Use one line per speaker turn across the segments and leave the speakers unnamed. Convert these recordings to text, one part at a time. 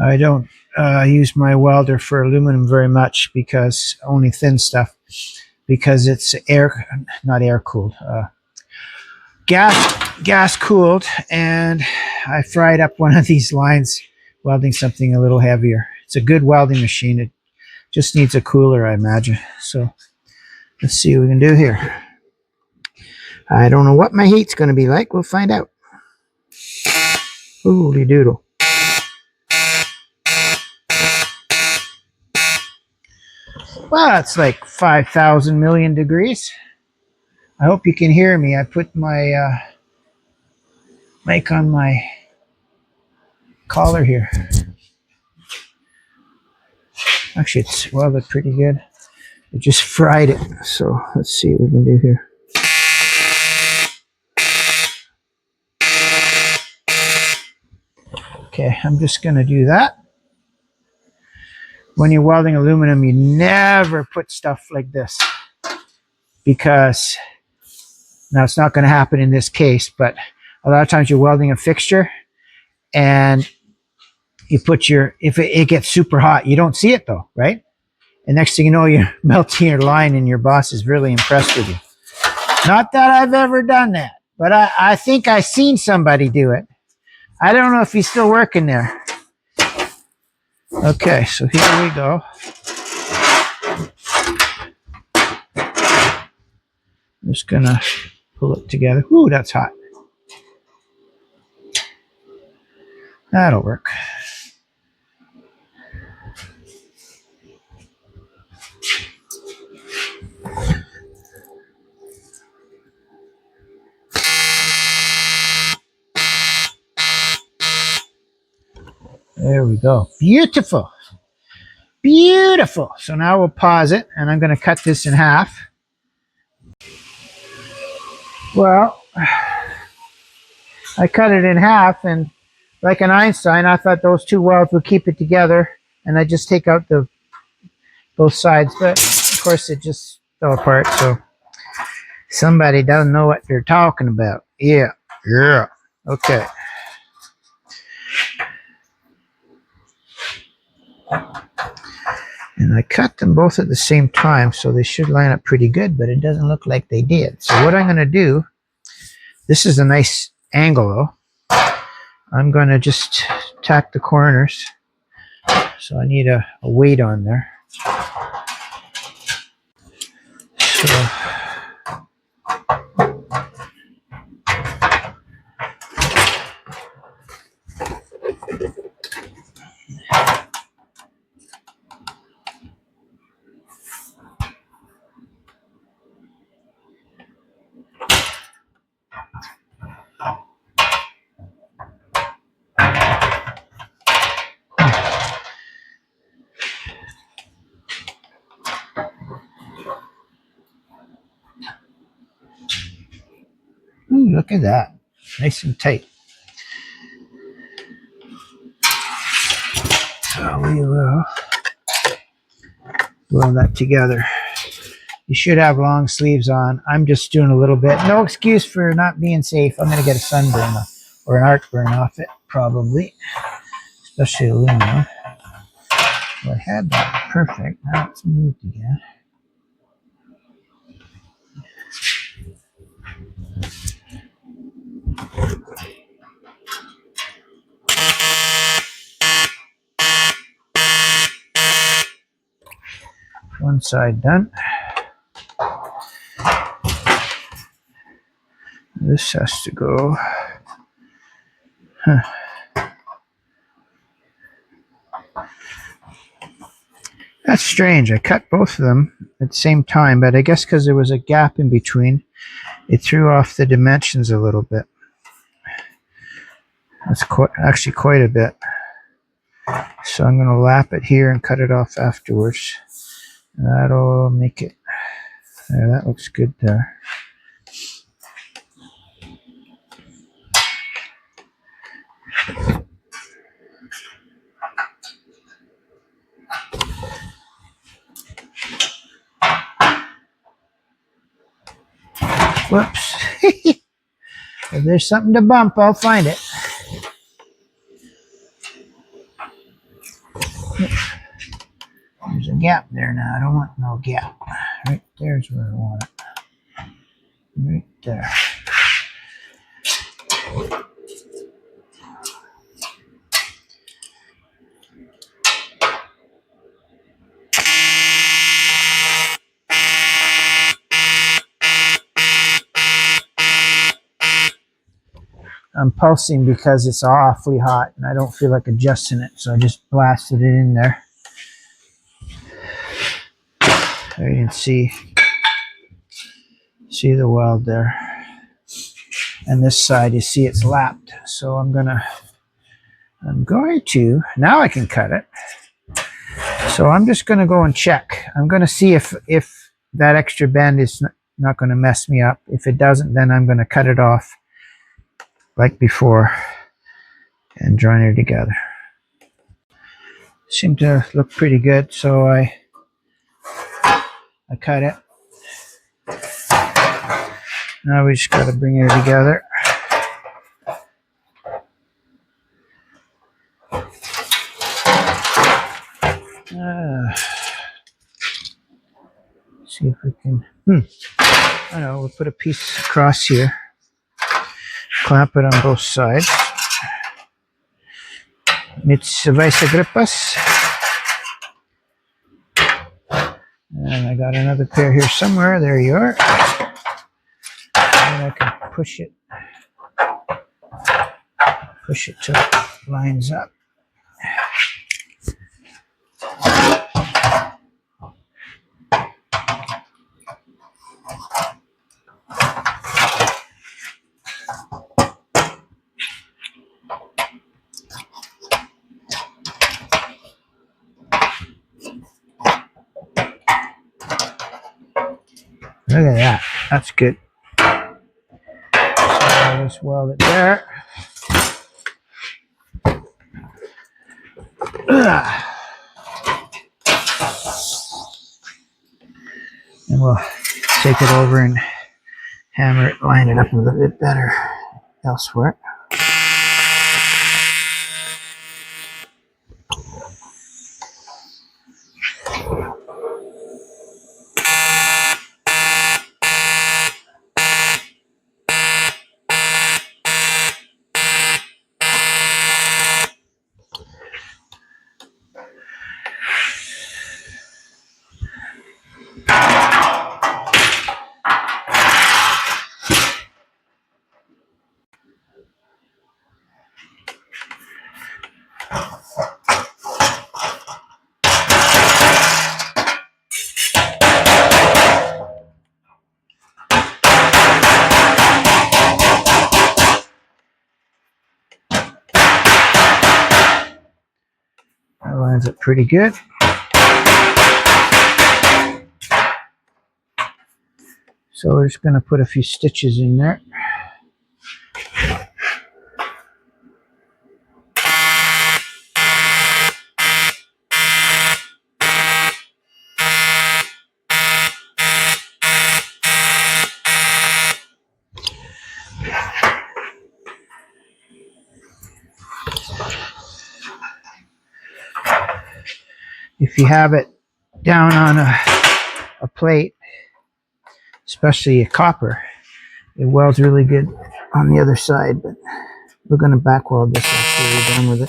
I don't use my welder for aluminum very much, because only thin stuff, because it's not air cooled, gas cooled, and I fried up one of these lines welding something a little heavier. It's a good welding machine. It just needs a cooler, I imagine. So let's see what we can do here. I don't know what my heat's going to be like. We'll find out. Holy doodle. Well, it's like 5,000 million degrees. I hope you can hear me. I put my mic on my collar here. Actually, it's welded pretty good. I just fried it. So let's see what we can do here. Okay, I'm just going to do that. When you're welding aluminum, you never put stuff like this, because now it's not going to happen in this case, but a lot of times you're welding a fixture and you put if it gets super hot, you don't see it though, right? And next thing you know, you're melting your line and your boss is really impressed with you. Not that I've ever done that, but I think I've seen somebody do it. I don't know if he's still working there. Okay, so here we go. I'm just gonna pull it together. Ooh, that's hot. That'll work. There we go. Beautiful. Beautiful. So now we'll pause it, and I'm going to cut this in half. Well, I cut it in half, and like an Einstein, I thought those two welds would keep it together, and I just take out both sides. But of course, it just fell apart. So somebody doesn't know what they're talking about. Yeah. Okay. And I cut them both at the same time, so they should line up pretty good, but it doesn't look like they did. So what I'm going to do, this is a nice angle though. I'm going to just tack the corners. So I need a weight on there. So ooh, look at that. Nice and tight. So we will glue that together. You should have long sleeves on. I'm just doing a little bit. No excuse for not being safe. I'm going to get a sunburn or an arc burn off it, probably. Especially aluminum. Well, I had that perfect. Now it's moved again. One side done. This has to go. That's strange. I cut both of them at the same time, but I guess because there was a gap in between, it threw off the dimensions a little bit. That's actually quite a bit. So I'm going to lap it here and cut it off afterwards. That'll make it. There, that looks good there. Whoops. If there's something to bump, I'll find it. gap there now. I don't want no gap. Right there's where I want it. Right there. I'm pulsing because it's awfully hot and I don't feel like adjusting it, so I just blasted it in there. There you can see the weld there. And this side, you see it's lapped. So I'm going to, now I can cut it. So I'm just going to go and check. I'm going to see if that extra bend is not going to mess me up. If it doesn't, then I'm going to cut it off like before and join it together. Seemed to look pretty good, so I cut it. Now we just got to bring it together. See if we can. I know, we'll put a piece across here. Clamp it on both sides. It's Visor gripas. And I got another pair here somewhere. There you are. And I can push it till it lines up. Look at that. That's good. So I'll just weld it there. And we'll take it over and hammer it, line it up a little bit better elsewhere. That lines up pretty good. So we're just going to put a few stitches in there. If you have it down on a plate, especially a copper, it welds really good on the other side, but we're going to back weld this after we're done with it.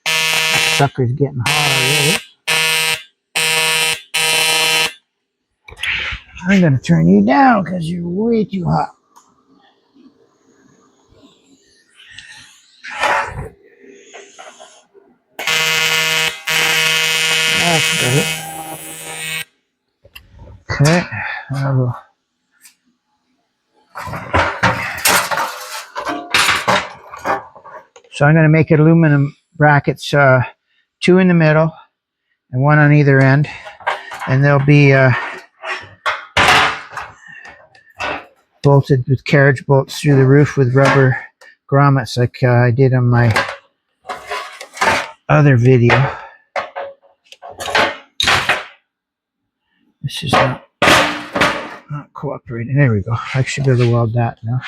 That sucker's getting hot already. I'm going to turn you down because you're way too hot. That's better. Okay, so I'm going to make it aluminum brackets, 2 in the middle and 1 on either end, and they'll be bolted with carriage bolts through the roof with rubber grommets like I did on my other video. This is not cooperating. There we go. I should be able to weld that now.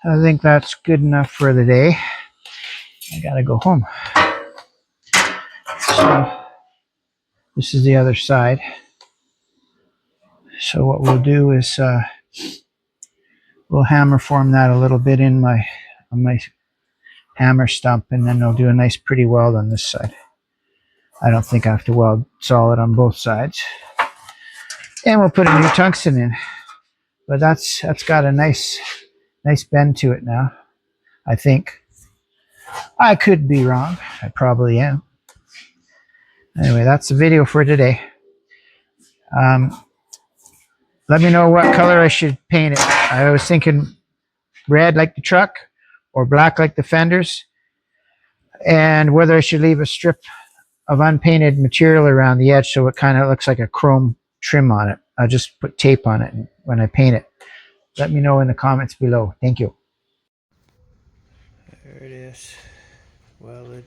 I think that's good enough for the day. I gotta go home. So this is the other side. So what we'll do is we'll hammer form that a little bit on my hammer stump, and then I'll do a nice pretty weld on this side. I don't think I have to weld solid on both sides. And we'll put a new tungsten in. But that's got a nice bend to it now, I think. I could be wrong. I probably am. Anyway, that's the video for today. Let me know what color I should paint it. I was thinking red like the truck or black like the fenders, and whether I should leave a strip of unpainted material around the edge so it kind of looks like a chrome trim on it. I'll just put tape on it when I paint it. Let me know in the comments below. Thank you. There it is, welded.